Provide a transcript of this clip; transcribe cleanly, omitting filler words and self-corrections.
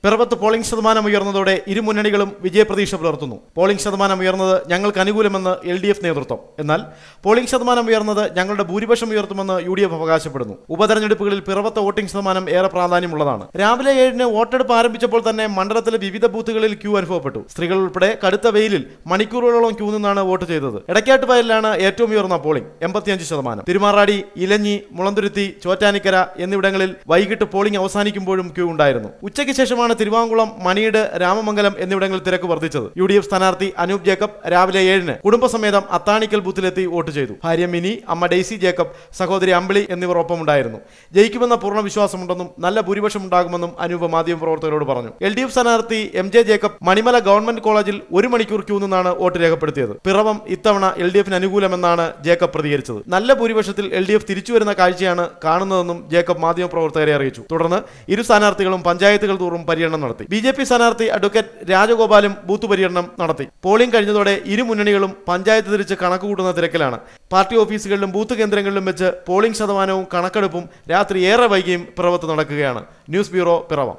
പിറവത്ത് polling ശതമാനം ഉയർന്നതോടെ ഇരു മുന്നണികളും വിജയപ്രതീക്ഷ പുലർത്തുന്നു. പോളിംഗ് ശതമാനം ഉയർന്നത് ഞങ്ങൾക്ക് അനുകൂലമെന്ന് LDF നേതൃത്വം. എന്നാൽ പോളിംഗ് ശതമാനം ഉയർന്നത് ഞങ്ങളുടെ ഭൂരിപക്ഷം ഉയർത്തുമെന്ന് UDF അവകാശപ്പെടുന്നു. ഉപതെരഞ്ഞെടുപ്പുകളിൽ പിറവത്ത് വോട്ടിംഗ് ശതമാനം ഏറെ പ്രാധാന്യമുള്ളതാണ്. രാവിലെ 7-ന് വോട്ടെടുപ്പ് ആരംഭിച്ചപ്പോൾ തന്നെ മണ്ഡലത്തിലെ വിവിധ ബൂത്തുകളിൽ ക്യൂ അനുഭവപ്പെട്ടു. സ്ത്രീകൾ ഉൾപ്പെടെ കടുത്ത വെയിലിൽ മണിക്കൂറുകളോളം ക്യൂ നിന്നാണ് വോട്ട് ചെയ്തത്. എടക്കാട്ടുവയലിലാണ് ഏറ്റവും ഉയർന്ന പോളിംഗ് 85%. തിരുമാറാടി, ഇലഞ്ഞി, മുളന്തുരുത്തി, ചോറ്റാനിക്കര എന്നിവിടങ്ങളിൽ വൈകിട്ട് പോളിംഗ് അവസാനിക്കുമ്പോഴും ക്യൂ ഉണ്ടായിരുന്നു. ഉച്ചയ്ക്ക് ശേഷമാണ് തിരുവാങ്കുളം, മണിയുടെ, രാമമംഗലം എന്നിവിടങ്ങളിൽ തിരക്ക് വർദ്ധിച്ചത്. UDF സ്ഥാനാർത്ഥി അനൂപ് ജേക്കബ് രാവിലെ 7-ന് കുടുംബസമേതം അത്താണിക്കൽ ബൂത്തിലെത്തി വോട്ട് ചെയ്തു. ഭാര്യ മിനി, അമ്മ ഡെയ്സി ജേക്കബ്, സഹോദരി അമ്പിളി എന്നിവർ ഒപ്പമുണ്ടായിരുന്നു. ജയിക്കുമെന്ന പൂർണ്ണ വിശ്വാസമുണ്ടെന്നും നല്ല ഭൂരിപക്ഷം ഉണ്ടാകുമെന്നും അനൂപ് മാധ്യമപ്രവർത്തകരോട് പറഞ്ഞു. LDF സ്ഥാനാർത്ഥി MJ ജേക്കബ് മണിമല ഗവൺമെന്റ് കോളേജിൽ 1 മണിക്കൂർ ക്യൂ നിന്നാണ് വോട്ട് രേഖപ്പെടുത്തിയത്. പിറവം ഇത്തവണ LDFന് അനുകൂലമെന്നാണ് ജേക്കബ് പ്രതികരിച്ചത്. നല്ല ഭൂരിപക്ഷത്തിൽ LDF തിരിച്ചുവരുന്ന കാഴ്ചയാണ് കാണുന്നതെന്നും ജേക്കബ് മാധ്യമപ്രവർത്തകരെ അറിയിച്ചു. തുടർന്ന് ഇരു സ്ഥാനാർത്ഥികളും പഞ്ചായത്തുകൾ തോറും പര്യടനം നടത്തി. BJP സ്ഥാനാർത്ഥി അഡ്വക്കേറ്റ് രാജഗോപാലും ബൂത്ത് പര്യടനം നടത്തി. പോളിംഗ് കഴിഞ്ഞതോടെ ഇരു മുന്നണികളും പഞ്ചായത്ത് തിരിച്ച് കണക്കുകൂട്ടുന്ന തിരക്കിലാണ്. പാർട്ടി ഓഫീസുകളിലും ബൂത്ത് കേന്ദ്രങ്ങളിലും വെച്ച് പോളിംഗ് ശതമാനവും കണക്കെടുപ്പും രാത്രി ഏറെ വൈകിയും പിറവത്ത് നടക്കുകയാണ്. News bureau, Piravom.